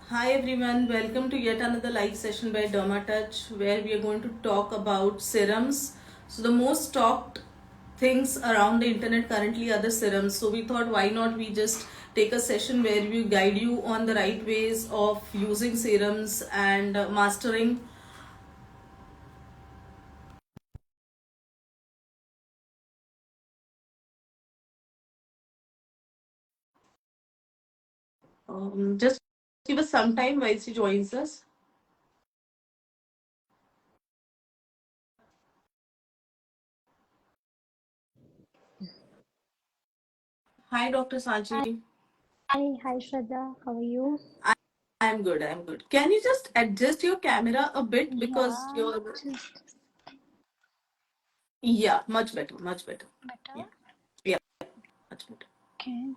Hi everyone, welcome to yet another live session by Dermatouch where we are going to talk about serums. So the most talked things around the internet currently are the serums. So we thought why not we just take a session where we guide you on the right ways of using serums and mastering. Just give us some time while she joins us. Hi Dr. Sanchi. Hi, Shraddha. How are you? I'm good, I'm good. Can you just adjust your camera a bit because Yeah, you're just yeah, much better, much better. better. Yeah, yeah, much better. Okay.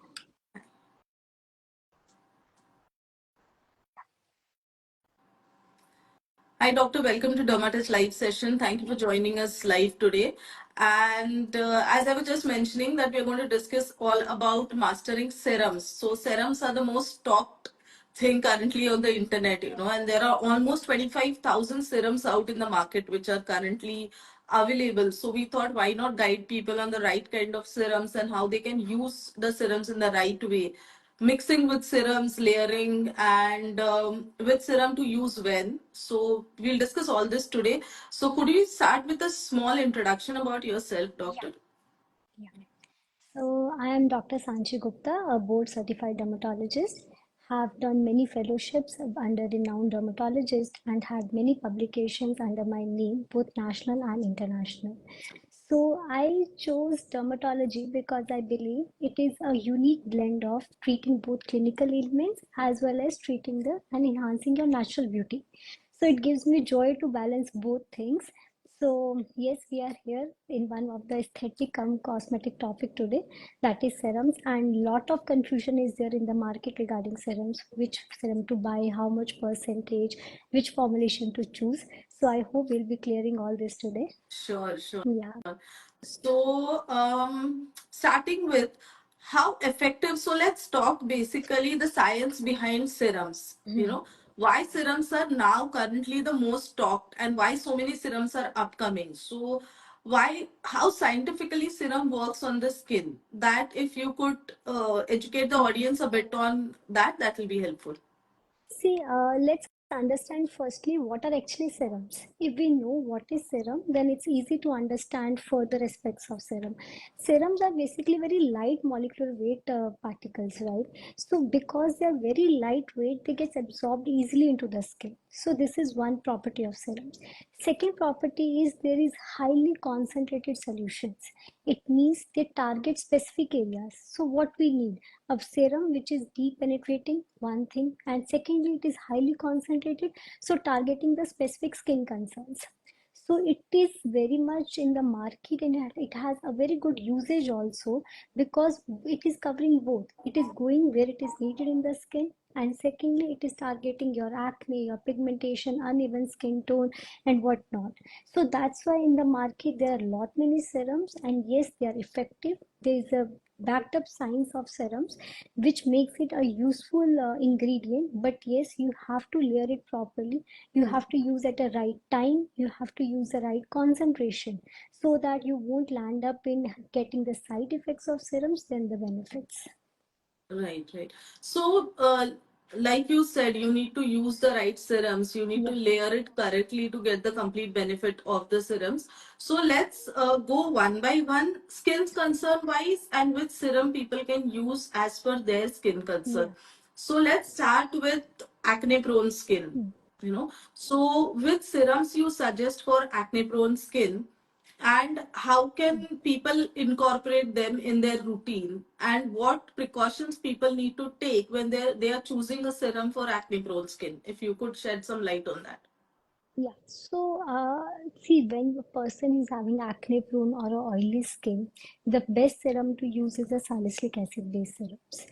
Hi, Doctor. Welcome to Dermatous live session. Thank you for joining us live today. And as I was just mentioning, that we are going to discuss all about mastering serums. So serums are the most talked thing currently on the internet, and there are almost 25,000 serums out in the market which are currently available. So we thought, why not guide people on the right kind of serums and how they can use the serums in the right way, mixing with serums, layering, and with serum to use when. So we'll discuss all this today. So could you start with a small introduction about yourself, Yeah, doctor? yeah. So I am Dr. Sanchi Gupta, a board certified dermatologist. Have done many fellowships under renowned dermatologists and had many publications under my name, both national and international. So I chose dermatology because I believe it is a unique blend of treating both clinical ailments as well as treating the and enhancing your natural beauty. So it gives me joy to balance both things. So yes, we are here in one of the aesthetic cosmetic topic today, that is serums, and lot of confusion is there in the market regarding serums, which serum to buy, how much percentage, which formulation to choose. So I hope we'll be clearing all this today. Sure, sure. Yeah. So, starting with how effective. So, let's talk basically the science behind serums. Why serums are now currently the most talked and why so many serums are upcoming. So, how scientifically serum works on the skin. That if you could educate the audience a bit on that, that will be helpful. See, let's understand firstly what are actually serums. If we know what is serum, then it's easy to understand further aspects of serum. Serums are basically very light molecular weight particles, right? So because they are very lightweight, they get absorbed easily into the skin. So this is one property of serums. Second property is there is highly concentrated solutions. It means they target specific areas. So what we need? A serum which is deep penetrating, one thing, and secondly it is highly concentrated, so targeting the specific skin concerns. So it is very much in the market, and it has a very good usage also, because it is covering both. It is going where it is needed in the skin, and secondly it is targeting your acne, your pigmentation, uneven skin tone, and whatnot. So that's why in the market there are a lot many serums, and yes, they are effective. There is a backed up science of serums which makes it a useful ingredient, but yes, you have to layer it properly. You have to use at a right time, you have to use the right concentration, so that you won't land up in getting the side effects of serums than the benefits. Right, right. So, like you said, you need to use the right serums. You need to Yeah, layer it correctly to get the complete benefit of the serums. So, let's go one by one, skin concern wise, and which serum people can use as per their skin concern. yeah. So, let's start with acne prone skin. Hmm. So, which serums you suggest for acne prone skin? And how can people incorporate them in their routine, and what precautions people need to take when they are choosing a serum for acne prone skin, if you could shed some light on that. Yeah, so see, when a person is having acne prone or a oily skin, the best serum to use is a salicylic acid based serums.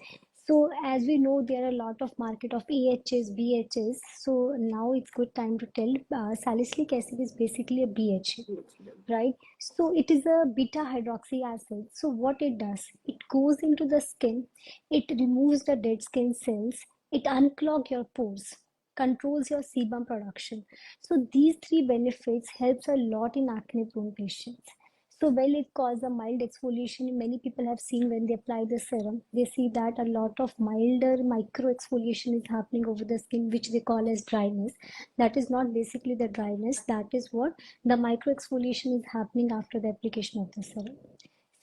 So as we know, there are a lot of market of AHAs, BHAs. So now it's good time to tell. Salicylic acid is basically a BHA, right? So it is a beta hydroxy acid. So what it does, it goes into the skin, it removes the dead skin cells, It unclogs your pores, controls your sebum production. So these three benefits helps a lot in acne prone patients. So while it causes a mild exfoliation, many people have seen when they apply the serum, they see that a lot of milder micro exfoliation is happening over the skin, which they call as dryness. That is not basically the dryness, that is what the micro exfoliation is happening after the application of the serum.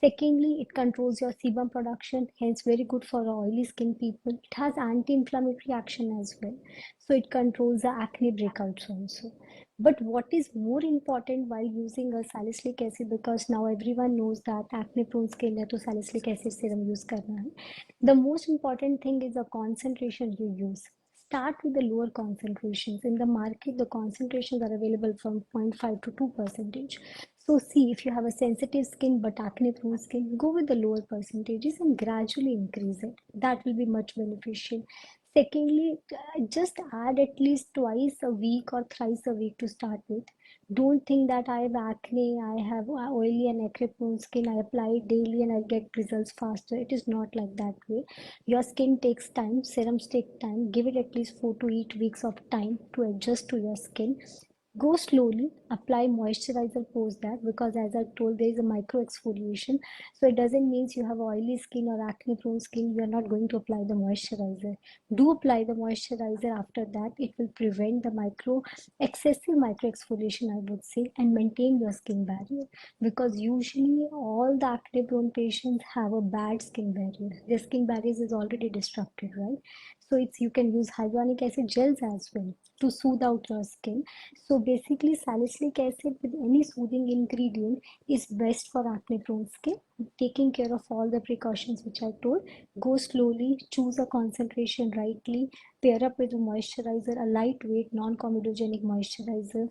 Secondly, it controls your sebum production, hence very good for oily skin people. It has anti-inflammatory action as well. So it controls the acne breakouts also. But what is more important while using a salicylic acid, because now everyone knows that acne prone skin है तो salicylic acid serum use करना है. The most important thing is the concentration you use. Start with the lower concentrations. In the market, the concentrations are available from 0.5 to 2 percentage. So see, if you have a sensitive skin but acne prone skin, go with the lower percentages and gradually increase it. That will be much beneficial. Secondly, just add at least twice a week or thrice a week to start with. Don't think that I have acne, I have oily and acne prone skin, I apply it daily and I get results faster. It is not like that way. Your skin takes time, serums take time. Give it at least 4 to 8 weeks of time to adjust to your skin. Go slowly, apply moisturizer post that, because as I told, there is a micro exfoliation. So it doesn't mean you have oily skin or acne prone skin, you are not going to apply the moisturizer. Do apply the moisturizer after that. It will prevent the excessive micro exfoliation, I would say, and maintain your skin barrier. Because usually all the acne prone patients have a bad skin barrier. Their skin barriers is already disrupted, right? So it's you can use hyaluronic acid gels as well to soothe out your skin. So basically, salicylic acid with any soothing ingredient is best for acne prone skin. Taking care of all the precautions which I told, go slowly, choose a concentration rightly, pair up with a moisturizer, a lightweight, non comedogenic moisturizer,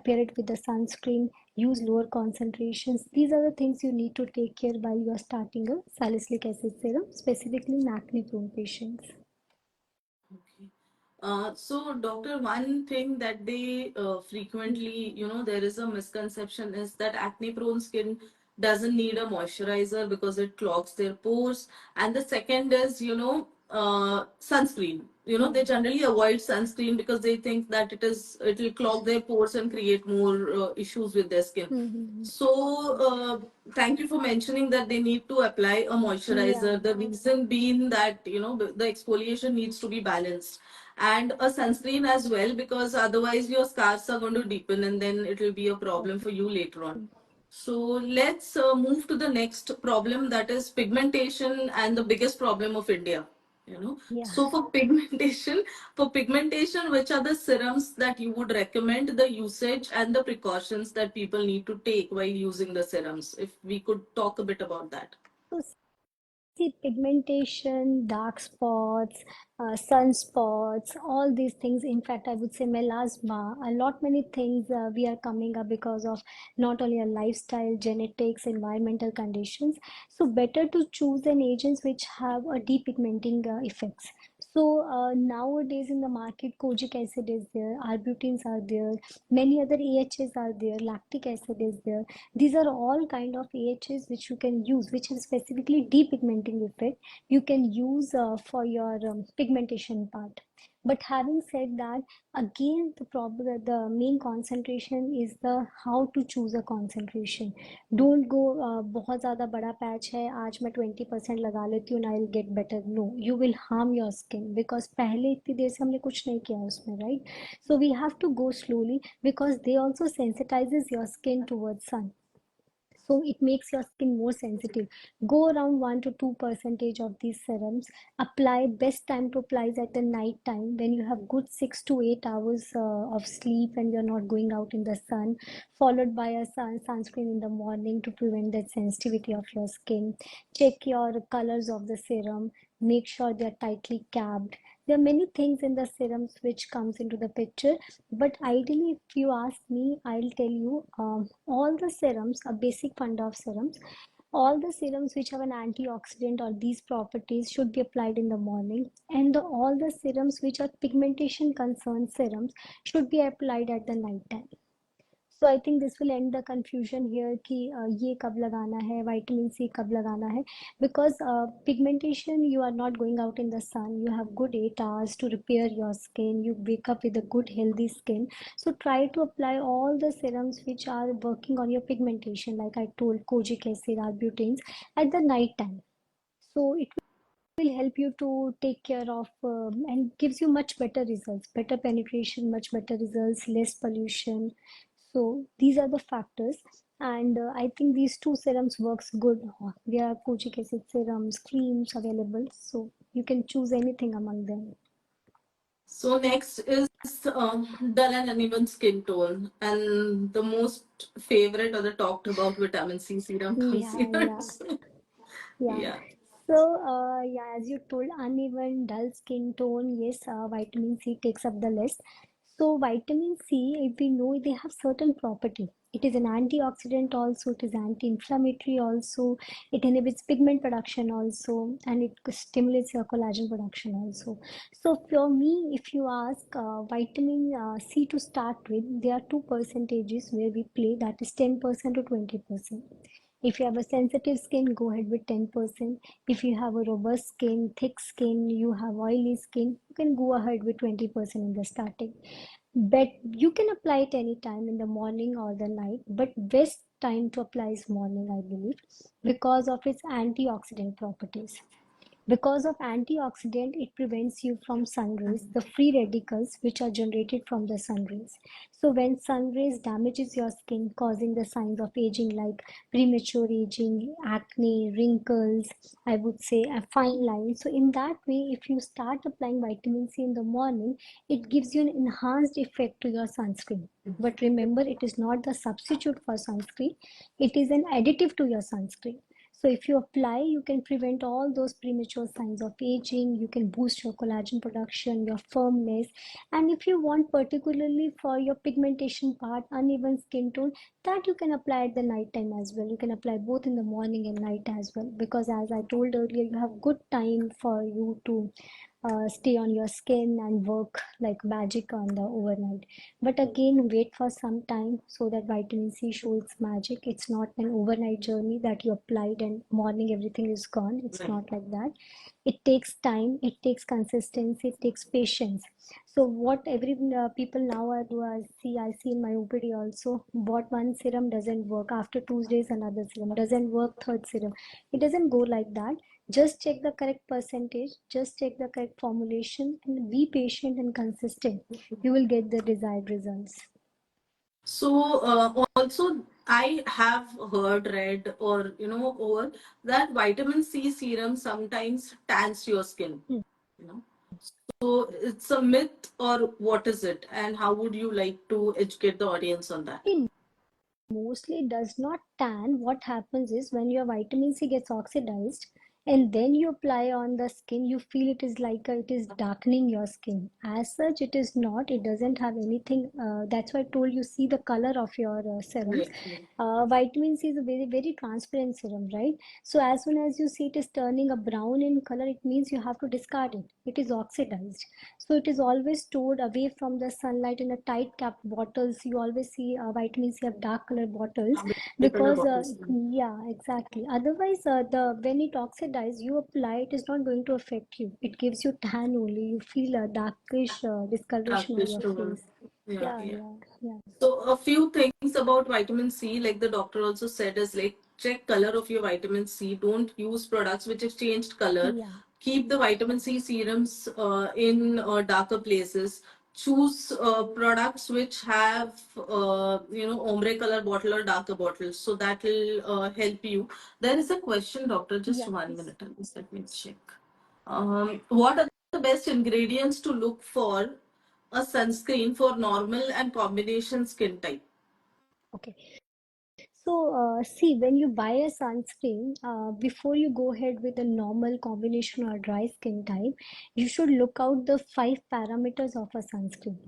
pair it with the sunscreen, use lower concentrations. These are the things you need to take care while you are starting a salicylic acid serum, specifically in acne prone patients. Okay. So, doctor, one thing that they frequently, there is a misconception is that acne prone skin doesn't need a moisturizer because it clogs their pores. And the second is, sunscreen. They generally avoid sunscreen because they think that it'll clog their pores and create more issues with their skin. Mm-hmm. So, thank you for mentioning that they need to apply a Yeah. moisturizer. The reason being that, the exfoliation needs to be balanced and a sunscreen as well, because otherwise your scars are going to deepen and then it will be a problem for you later on. So, let's move to the next problem, that is pigmentation and the biggest problem of India. Yeah. So for pigmentation, which are the serums that you would recommend, the usage and the precautions that people need to take while using the serums? If we could talk a bit about that. So see, pigmentation, dark spots, sunspots, all these things. In fact, I would say melasma, a lot many things we are coming up because of not only a lifestyle, genetics, environmental conditions. So better to choose an agents which have a depigmenting effects. So nowadays in the market, kojic acid is there, arbutins are there, many other AHAs are there, lactic acid is there. These are all kind of AHAs which you can use, which have specifically depigmenting effect. You can use for your pigmentation part. But having said that, again the problem, the main concentration is the how to choose a concentration. Don't go बहुत ज़्यादा बड़ा patch है आज मैं 20% लगा लेती हूँ, I will get better. No, you will harm your skin, because पहले इतनी देर से हमने कुछ नहीं किया उसमें, right? So we have to go slowly, because they also sensitizes your skin towards sun, so it makes your skin more sensitive. Go around 1 to 2 percentage of these serums. Apply, best time to apply is at the night time when you have good 6 to 8 hours of sleep and you're not going out in the sun, followed by a sunscreen in the morning to prevent that sensitivity of your skin. Check your colors of the serum, make sure they're tightly capped. There are many things in the serums which comes into the picture, but ideally, if you ask me, I'll tell you all the serums, a basic fund of serums, all the serums which have an antioxidant or these properties should be applied in the morning, and all the serums which are pigmentation concerned serums should be applied at the night time. So I think this will end the confusion here कि ये कब लगाना है, vitamin C कब लगाना है, because pigmentation, you are not going out in the sun, you have good 8 hours to repair your skin, you wake up with a good healthy skin. So try to apply all the serums which are working on your pigmentation, like I told, kojic acid, arbutenes, at the night time. So it will help you to take care of and gives you much better results, better penetration, much better results, less pollution. So these are the factors, and I think these two serums works good. There are kojic acid serums, creams available, so you can choose anything among them. So next is dull and uneven skin tone, and the most favorite or the talked about vitamin C serum comes Yeah, here. yeah. So, Yeah. yeah. So, yeah, as you told, uneven, dull skin tone, yes, vitamin C takes up the list. So, vitamin C, if we know, they have certain property. It is an antioxidant also, it is anti-inflammatory also, it inhibits pigment production also, and it stimulates your collagen production also. So, for me, if you ask vitamin C to start with, there are two percentages where we play, that is 10% to 20%. If you have a sensitive skin, go ahead with 10%. If you have a robust skin, thick skin, you have oily skin, you can go ahead with 20% in the starting. But you can apply it anytime in the morning or the night, but best time to apply is morning, I believe, because of its antioxidant properties. Because of antioxidant, it prevents you from sun rays, the free radicals which are generated from the sun rays. So when sun rays damages your skin, causing the signs of aging like premature aging, acne, wrinkles, I would say a fine lines. So in that way, if you start applying vitamin C in the morning, it gives you an enhanced effect to your sunscreen. But remember, it is not the substitute for sunscreen. It is an additive to your sunscreen. So if you apply, you can prevent all those premature signs of aging, you can boost your collagen production, your firmness. And if you want particularly for your pigmentation part, uneven skin tone, that you can apply at the night time as well. You can apply both in the morning and night as well. Because as I told earlier, you have good time for you to stay on your skin and work like magic on the overnight. But again, wait for some time so that vitamin C shows its magic. It's not an overnight journey that you applied and morning everything is gone. It's not like that. It takes time, it takes consistency, it takes patience. So what every people now are do, I see in my OPD also, what one serum doesn't work, after 2 days another serum doesn't work, third serum. It doesn't go like that. Just check the correct percentage, just check the correct formulation, and be patient and consistent. You will get the desired results. So also I have heard, read, or over that vitamin C serum sometimes tans your skin. Hmm. You know, so it's a myth or what is it, and how would you like to educate the audience on that? It mostly does not tan. What happens is when your vitamin C gets oxidized and then you apply on the skin, you feel it is like it is darkening your skin. As such, it is not. It doesn't have anything. That's why I told you, see the color of your serums. Yeah. Vitamin C is a very, very transparent serum, right? So as soon as you see it is turning a brown in color, it means you have to discard it. It is oxidized. So it is always stored away from the sunlight in a tight capped bottles. You always see vitamin C have dark colored bottles The color because bottles. yeah, exactly. Otherwise, the when it oxidizes, you apply, it is not going to affect you. It gives you tan only. You feel a darkish discoloration on Darkish your tone. face. Yeah, Yeah, yeah. yeah, yeah, So a few things about vitamin C, like the doctor also said, is like check color of your vitamin C. Don't use products which have changed color. yeah. Keep the vitamin C serums in darker places. Choose products which have ombre color bottle or darker bottles. So that will help you. There is a question, doctor. Just Yeah, 1 minute. please. Just let me check. What are the best ingredients to look for a sunscreen for normal and combination skin type? Okay. So, see, when you buy a sunscreen, before you go ahead with a normal combination or dry skin type, you should look out the 5 parameters of a sunscreen.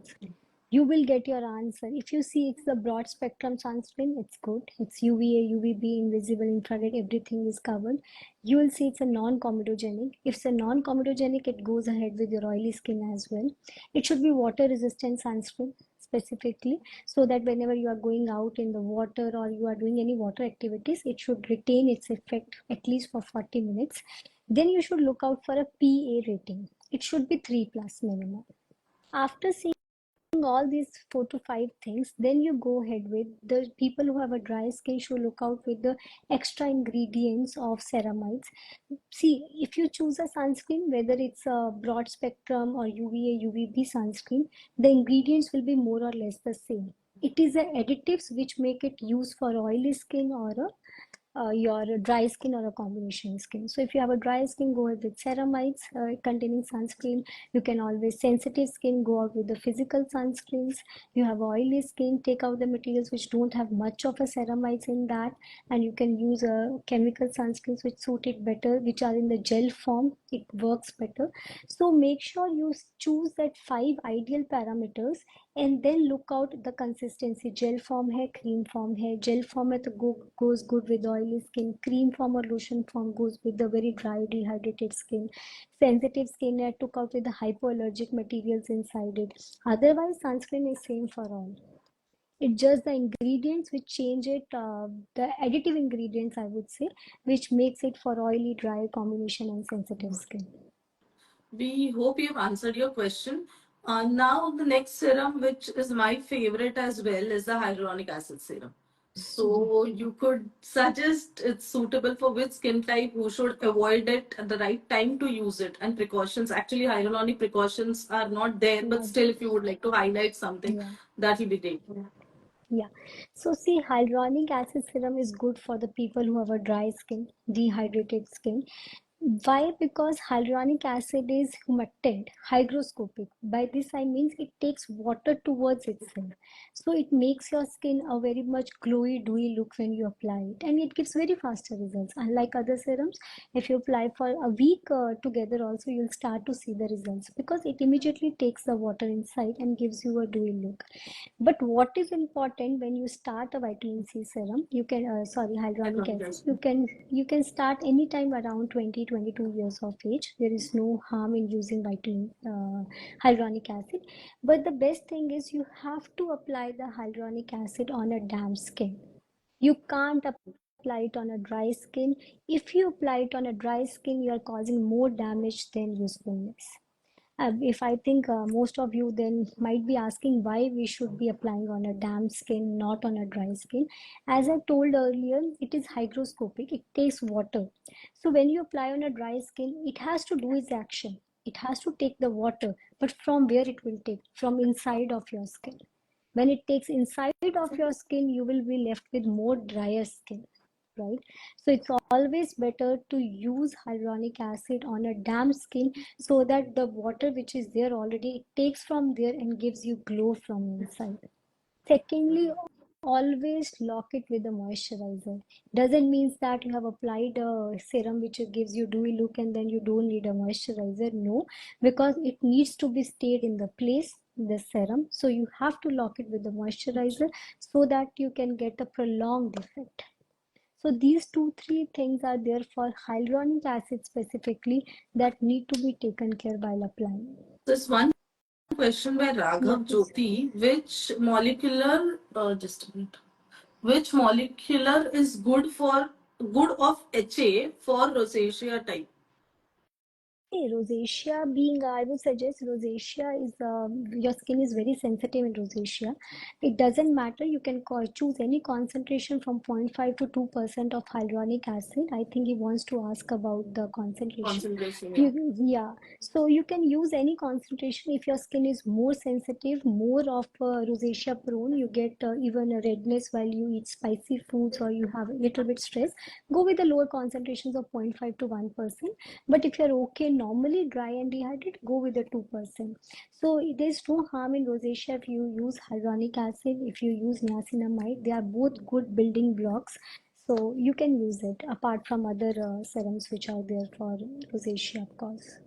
You will get your answer. If you see it's the broad spectrum sunscreen, it's good. It's UVA, UVB, invisible, infrared, everything is covered. You will see it's a non-comedogenic. If it's a non-comedogenic, it goes ahead with your oily skin as well. It should be water resistant sunscreen, specifically, so that whenever you are going out in the water or you are doing any water activities, it should retain its effect at least for 40 minutes. Then you should look out for a PA rating. It should be 3 plus minimum. After seeing all these 4 to 5 things, then you go ahead with the people who have a dry skin should look out with the extra ingredients of ceramides. See, if you choose a sunscreen, whether it's a broad spectrum or UVA, UVB sunscreen, the ingredients will be more or less the same. It is the additives which make it used for oily skin or your dry skin or a combination skin. So if you have a dry skin, go ahead with ceramides containing sunscreen. You can always, sensitive skin, go out with the physical sunscreens. You have oily skin, take out the materials which don't have much of a ceramides in that, and you can use chemical sunscreens which suit it better, which are in the gel form. It works better. So make sure you choose that 5 ideal parameters, and then look out the consistency. Gel form hai, cream form hai. Gel form hai to goes good with oily skin. Cream form or lotion form goes with the very dry, dehydrated skin. Sensitive skin I took out with the hypoallergic materials inside it. Otherwise, sunscreen is same for all. It's just the ingredients which change it, the additive ingredients, I would say, which makes it for oily, dry combination and sensitive skin. We hope you've answered your question. Now, the next serum, which is my favorite as well, is the hyaluronic acid serum. So, you could suggest it's suitable for which skin type, who should avoid it at the right time to use it, and precautions. Actually, hyaluronic precautions are not there, but still, if you would like to highlight something, Yeah. that will be great. Yeah. So see, hyaluronic acid serum is good for the people who have a dry skin, dehydrated skin. Why? Because hyaluronic acid is humectant, hygroscopic. By this I mean it takes water towards itself. So it makes your skin a very much glowy, dewy look when you apply it, and it gives very faster results. Unlike other serums, if you apply for a week together, also you'll start to see the results because it immediately takes the water inside and gives you a dewy look. But what is important when you start a vitamin C serum, you can hyaluronic acid, you can start anytime around 20-22 years of age. There is no harm in using hyaluronic acid. But the best thing is you have to apply the hyaluronic acid on a damp skin. You can't apply it on a dry skin. If you apply it on a dry skin, you are causing more damage than usefulness. If I think most of you then might be asking why we should be applying on a damp skin, not on a dry skin. As I told earlier, it is hygroscopic, it takes water. So when you apply on a dry skin, it has to do its action. It has to take the water, but from where it will take? From inside of your skin. When it takes inside of your skin, you will be left with more drier skin, right? So it's always better to use hyaluronic acid on a damp skin so that the water which is there already it takes from there and gives you glow from inside. Secondly, always lock it with a moisturizer. Doesn't mean that you have applied a serum which gives you dewy look and then you don't need a moisturizer. No, because it needs to be stayed in the place, the serum. So you have to lock it with the moisturizer so that you can get a prolonged effect. So these 2-3 things are there for hyaluronic acid specifically that need to be taken care while applying. This one question by Yeah, Raghav please. Jyoti, just a minute. Which molecular is good of HA for rosacea type? Hey, rosacea being, I would suggest rosacea is, your skin is very sensitive in rosacea. It doesn't matter, you can choose any concentration from 0.5 to 2% of hyaluronic acid. I think he wants to ask about the concentration. Concentration, yeah. Yeah, so you can use any concentration if your skin is more sensitive, more of rosacea prone, you get even a redness while you eat spicy foods or you have a little bit stress, go with the lower concentrations of 0.5 to 1%. But if you're okay, normally dry and dehydrated, go with the 2%. So there's no harm in rosacea if you use hyaluronic acid, if you use niacinamide. They are both good building blocks. So you can use it apart from other serums which are there for rosacea, of course.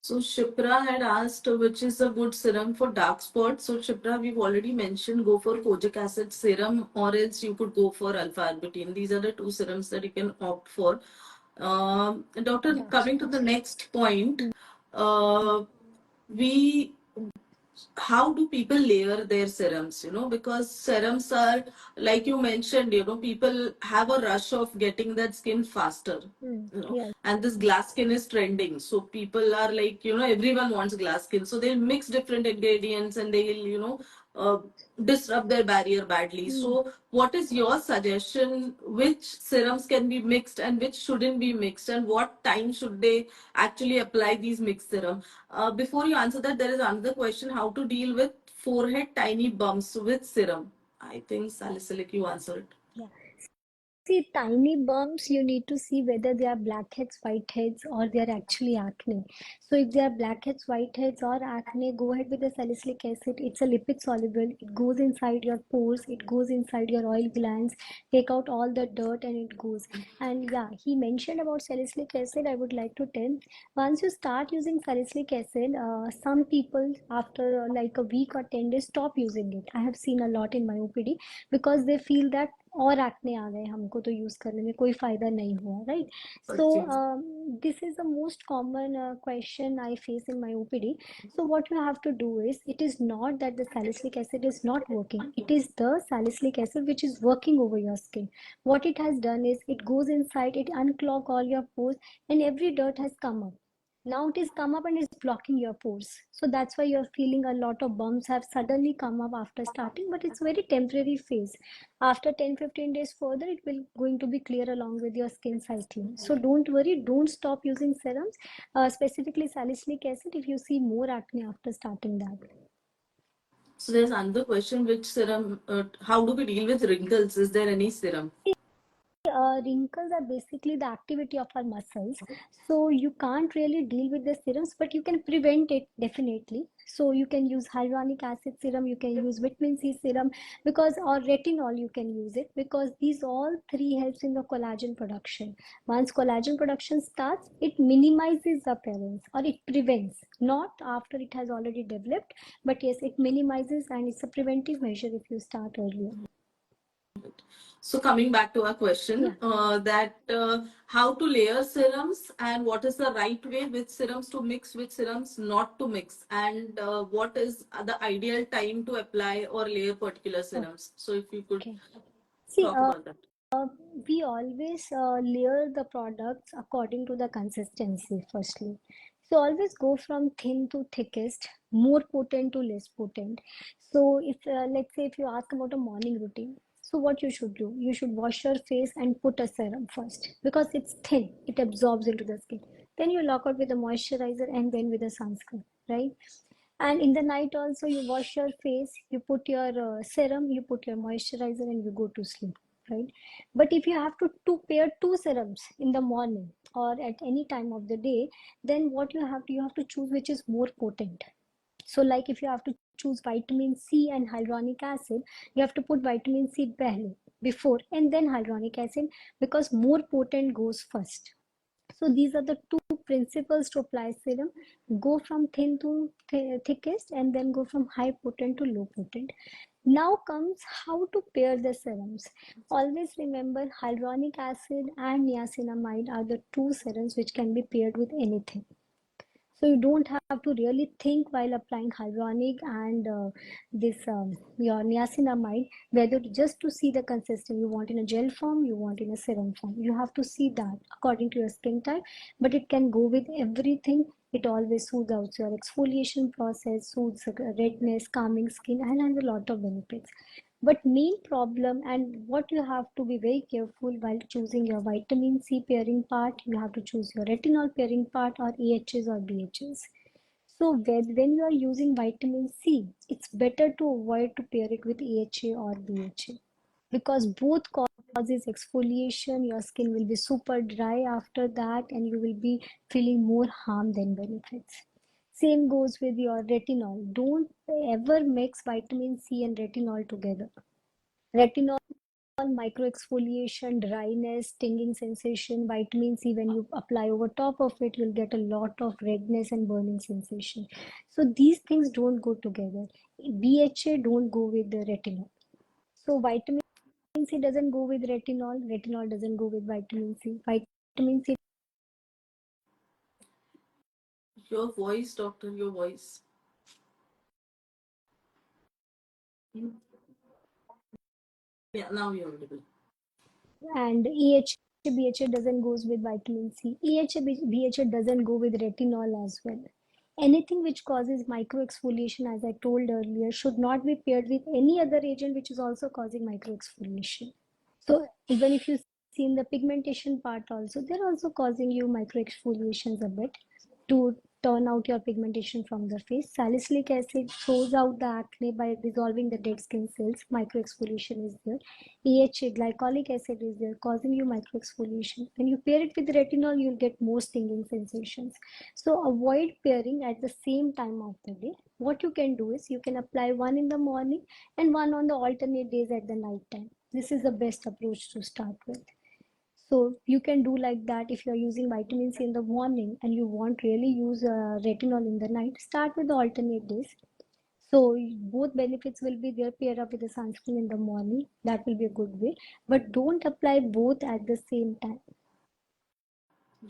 So Shipra had asked which is a good serum for dark spots. So Shipra, we've already mentioned go for kojic acid serum or else you could go for alpha-arbutin. These are the two serums that you can opt for. Doctor, Yeah. coming to the next point, uh, we how do people layer their serums, because serums are, like you mentioned, people have a rush of getting that skin faster, Yes. and this glass skin is trending, so people are like, everyone wants glass skin, so they'll mix different ingredients and they'll, uh, disrupt their barrier badly. Hmm. So what is your suggestion, which serums can be mixed and which shouldn't be mixed, and what time should they actually apply these mixed serum? Before you answer that, there is another question: how to deal with forehead tiny bumps with serum? I think Salicylic, you answered. Yeah. See, tiny bumps, you need to see whether they are blackheads, whiteheads, or they are actually acne. So, if they are blackheads, whiteheads, or acne, go ahead with the salicylic acid. It's a lipid soluble. It goes inside your pores, it goes inside your oil glands, take out all the dirt, and it goes. And yeah, he mentioned about salicylic acid. I would like to tell, once you start using salicylic acid, some people after like a week or 10 days stop using it. I have seen a lot in my OPD because they feel that और acne आ गए हमको तो use करने में कोई फायदा नहीं हुआ, right? So Okay. This is the most common question I face in my OPD. So what you have to do is, it is not that the salicylic acid is not working, it is the salicylic acid which is working over your skin. What it has done is it goes inside, it unclog all your pores, and every dirt has come up. Now it is come up and is blocking your pores, so that's why you're feeling a lot of bumps have suddenly come up after starting, but it's very temporary phase. After 10-15 days further, it will going to be clear along with your skin cycling. So don't worry, don't stop using serums, specifically salicylic acid if you see more acne after starting that. So there's another question: which serum? How do we deal with wrinkles? Is there any serum? Wrinkles are basically the activity of our muscles. So you can't really deal with the serums, but you can prevent it definitely. So you can use hyaluronic acid serum, you can use vitamin C serum, because or retinol you can use it, because these all three helps in the collagen production. Once collagen production starts, it minimizes the appearance, or it prevents, not after it has already developed, but yes, it minimizes, and it's a preventive measure if you start earlier. So coming back to our question, Yeah. that how to layer serums and what is the right way, which serums to mix, which serums not to mix, and what is the ideal time to apply or layer particular serums. So if you could Okay. See, talk about that. we always layer the products according to the consistency, firstly. So always go from thin to thickest, more potent to less potent. So if let's say if you ask about a morning routine, so what you should do, you should wash your face and put a serum first, because it's thin, it absorbs into the skin. Then you lock out with a moisturizer and then with a sunscreen, right? And in the night also, you wash your face, you put your serum, you put your moisturizer, and you go to sleep, right? But if you have to pair two serums in the morning or at any time of the day, then what you have to choose which is more potent. So like if you have to choose vitamin C and hyaluronic acid, you have to put vitamin C before and then hyaluronic acid, because more potent goes first. So these are the two principles to apply serum. Go from thin to thickest, and then go from high potent to low potent. Now comes how to pair the serums. Always remember, hyaluronic acid and niacinamide are the two serums which can be paired with anything. So you don't have to really think while applying hyaluronic and this your niacinamide, whether just to see the consistency you want in a gel form, you want in a serum form. You have to see that according to your skin type, but it can go with everything. It always soothes out your exfoliation process, soothes redness, calming skin, and has a lot of benefits. But main problem, and what you have to be very careful while choosing your vitamin C pairing part, you have to choose your retinol pairing part or AHs or BHs. So when you are using vitamin C, it's better to avoid to pair it with AHA or BHA, because both causes exfoliation. Your skin will be super dry after that, and you will be feeling more harm than benefits. Same goes with your retinol. Don't ever mix vitamin C and retinol together. Retinol, microexfoliation, dryness, stinging sensation. Vitamin C, when you apply over top of it, you'll get a lot of redness and burning sensation. So these things don't go together. BHA don't go with the retinol. So vitamin C doesn't go with retinol. Retinol doesn't go with vitamin C. Vitamin C Your voice, doctor, your voice. Yeah, now you're audible. And EHA, BHA doesn't goes with vitamin C. EHA, BHA doesn't go with retinol as well. Anything which causes microexfoliation, as I told earlier, should not be paired with any other agent which is also causing microexfoliation. So even if you see in the pigmentation part also, they're also causing you microexfoliations a bit to turn out your pigmentation from the face. Salicylic acid throws out the acne by dissolving the dead skin cells. Microexfoliation is there. EHA, glycolic acid is there, causing you microexfoliation. When you pair it with retinol, you'll get more stinging sensations. So avoid pairing at the same time of the day. What you can do is you can apply one in the morning and one on the alternate days at the night time. This is the best approach to start with. So you can do like that. If you're using vitamin C in the morning and you want really use retinol in the night, start with the alternate days. So both benefits will be there. Pair up with the sunscreen in the morning. That will be a good way. But don't apply both at the same time.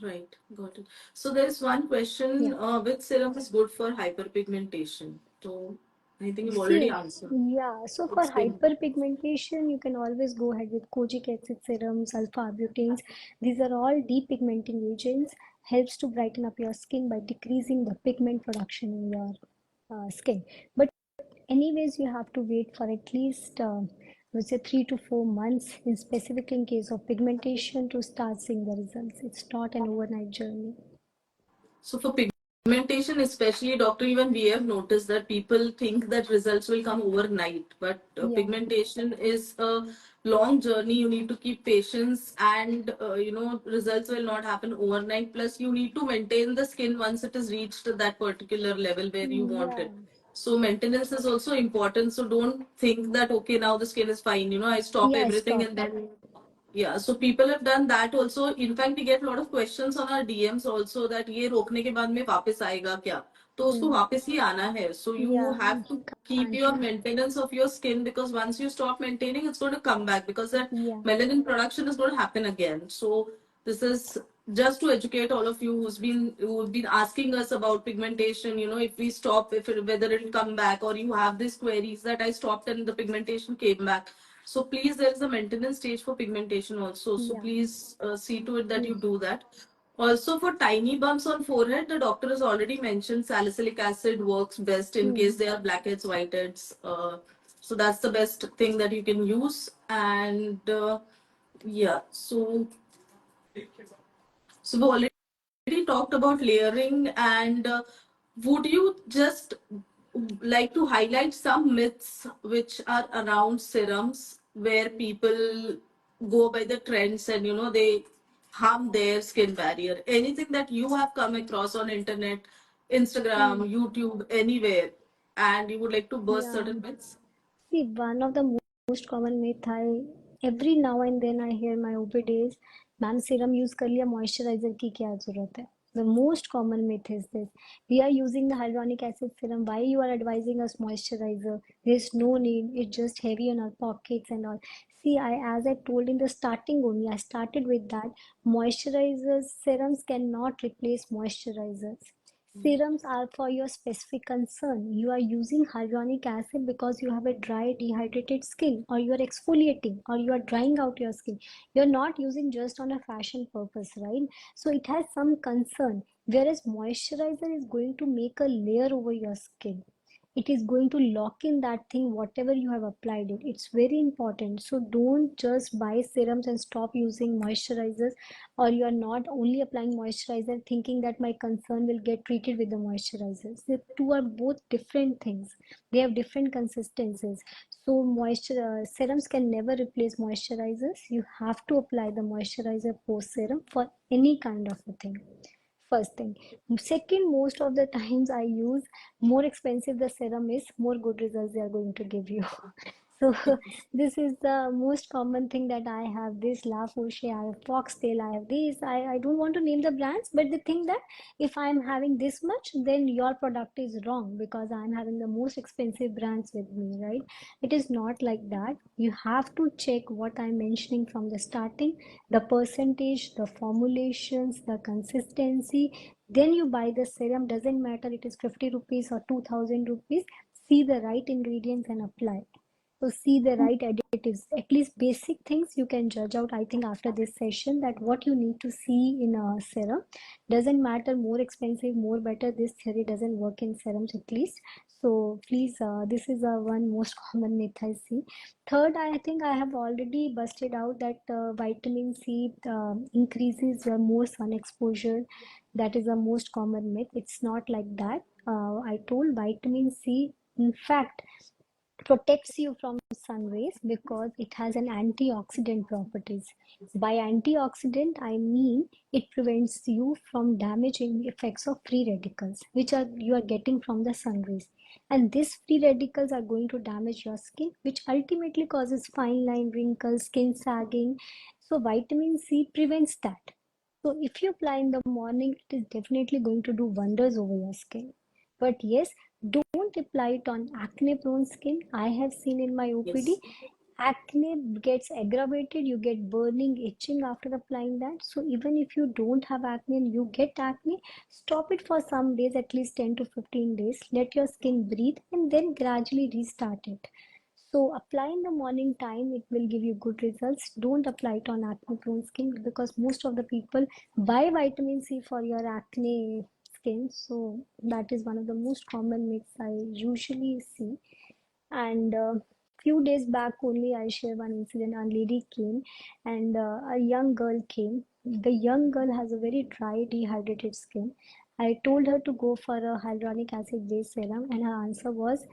Right, got it. So there's one question, Yeah. which serum is good for hyperpigmentation? So I think you've already See, answered. yeah, so for It's been hyperpigmentation, you can always go ahead with kojic acid serums, alpha butanes. These are all depigmenting agents, helps to brighten up your skin by decreasing the pigment production in your skin. But anyways, you have to wait for at least, let's say 3 to 4 months, in specific in case of pigmentation, to start seeing the results. It's not an overnight journey. So for pigmentation, especially, doctor, even we have noticed that people think that results will come overnight, but Yeah, pigmentation is a long journey. You need to keep patience, and results will not happen overnight. Plus, you need to maintain the skin once it has reached that particular level where you want yeah, it. So maintenance is also important. So don't think that okay, now the skin is fine. I stop yeah, everything stop. and then yeah, so people have done that also. In fact, we get a lot of questions on our DMs also that ये रोकने के बाद में वापस आएगा क्या? तो उसको Mm, वापस ही आना है. So you yeah, have to keep can't your you? maintenance of your skin because once you stop maintaining, it's going to come back because that Yeah. melanin production is going to happen again. So this is just to educate all of you who've been asking us about pigmentation. If we stop, whether it'll come back, or you have these queries that I stopped and the pigmentation came back. So please, there is a maintenance stage for pigmentation also. So Yeah. please see to it that Mm, you do that. Also, for tiny bumps on forehead, the doctor has already mentioned salicylic acid works best in mm. case they are blackheads, whiteheads. So that's the best thing that you can use. And yeah, so we already talked about layering, and would you just like to highlight some myths which are around serums where people go by the trends and they harm their skin barrier? Anything that you have come across on internet, Mm. Instagram, YouTube, anywhere, and you would like to burst Yeah. certain myths? See, one of the most common myth I every now and then I hear my OPD is, ma'am serum use कर लिया moisturiser की क्या जरूरत है? The most common myth is this. We are using the hyaluronic acid serum. Why you are advising us moisturizer? There's no need. It's just heavy on our pockets and all. See, as I told in the starting only, I started with that. Moisturizers, serums cannot replace moisturizers. Serums are for your specific concern. You are using hyaluronic acid because you have a dry, dehydrated skin, or you are exfoliating, or you are drying out your skin. You're not using just on a fashion purpose, right? So it has some concern. Whereas moisturizer is going to make a layer over your skin. It is going to lock in that thing, whatever you have applied it. It's very important. So don't just buy serums and stop using moisturizers, or you are not only applying moisturizer thinking that my concern will get treated with the moisturizers. The two are both different things. They have different consistencies. So moisture serums can never replace moisturizers. You have to apply the moisturizer post serum for any kind of a thing. First thing. Second, most of the times I use, more expensive the serum is, more good results they are going to give you. So this is the most common thing that I have this La Fourche, I have Foxtail, I have this. I don't want to name the brands, but the thing that if I'm having this much, then your product is wrong because I'm having the most expensive brands with me, right? It is not like that. You have to check what I'm mentioning from the starting, the percentage, the formulations, the consistency. Then you buy the serum, doesn't matter it is 50 rupees or 2000 rupees. See the right ingredients and apply. So see the right additives. At least basic things you can judge out, I think, after this session, that what you need to see in a serum. Doesn't matter more expensive, more better. This theory doesn't work in serums at least. So please, this is one most common myth I see. Third, I think I have already busted out that vitamin C increases more sun exposure. That is the most common myth. It's not like that. I told vitamin C, in fact, protects you from sun rays because it has an antioxidant properties. By antioxidant, I mean it prevents you from damaging effects of free radicals, which are you are getting from the sun rays. And these free radicals are going to damage your skin, which ultimately causes fine line, wrinkles, skin sagging. So vitamin C prevents that. So if you apply in the morning, it is definitely going to do wonders over your skin. But yes, don't apply it on acne prone skin. I have seen in my OPD, Yes. acne gets aggravated, you get burning, itching after applying that. So even if you don't have acne and you get acne, stop it for some days, at least 10 to 15 days. Let your skin breathe and then gradually restart it. So apply in the morning time, it will give you good results. Don't apply it on acne prone skin because most of the people buy vitamin C for your acne skin. So that is one of the most common myths I usually see. And few days back only, I share one incident. A lady came and a young girl came. The young girl has a very dry, dehydrated skin. I told her to go for a hyaluronic acid based serum, and her answer was,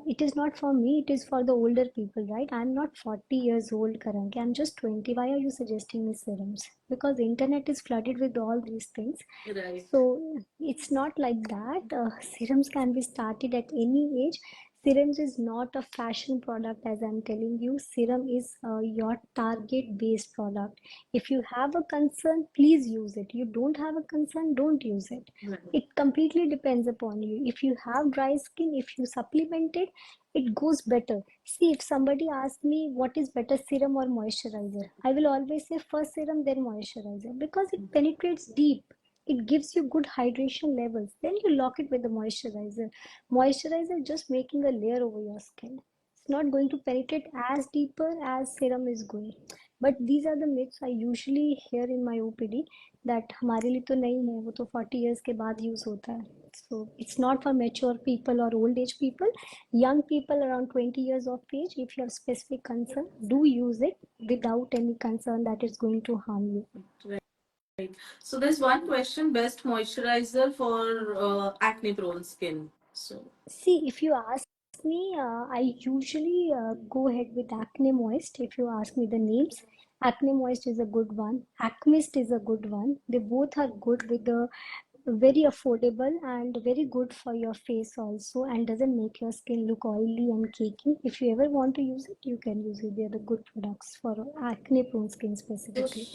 "It is not for me, it is for the older people, right? I'm not 40 years old currently, I'm just 20. Why are you suggesting me serums?" Because the internet is flooded with all these things. Right. So it's not like that. Serums can be started at any age. Serums is not a fashion product, as I'm telling you. Serum is your target based product. If you have a concern, please use it. You don't have a concern, don't use it. Right. It completely depends upon you. If you have dry skin, if you supplement it, it goes better. See, if somebody asks me what is better, serum or moisturizer, I will always say first serum, then moisturizer, because it penetrates deep. It gives you good hydration levels. Then you lock it with the moisturizer. Moisturizer is just making a layer over your skin. It's not going to penetrate as deeper as serum is going. But these are the myths I usually hear in my OPD, that हमारे लिए तो नहीं है, वो तो 40 years के बाद use होता है. So it's not for mature people or old age people. Young people around 20 years of age, if you have specific concern, do use it without any concern that it's going to harm you. Right. So there's one question: best moisturizer for acne prone skin. So See, if you ask me, I usually go ahead with Acne Moist. If you ask me the names, Acne Moist is a good one. Acmist is a good one. They both are good with the very affordable and very good for your face also, and doesn't make your skin look oily and cakey. If you ever want to use it, you can use it. They are the good products for acne prone skin specifically.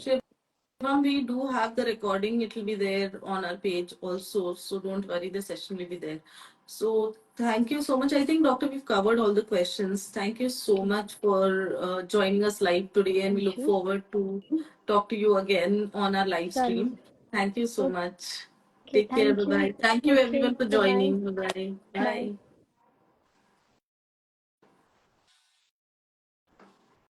Shivam, we do have the recording. It will be there on our page also. So don't worry, the session will be there. So thank you so much. I think, Doctor, we've covered all the questions. Thank you so Okay, much for joining us live today, and we thank look you. forward to talk to you again on our live Done. stream. Thank you so much. Okay, Take care. Bye thank you. bye. Thank you Okay, everyone for bye bye. joining. Bye bye. Bye. Bye.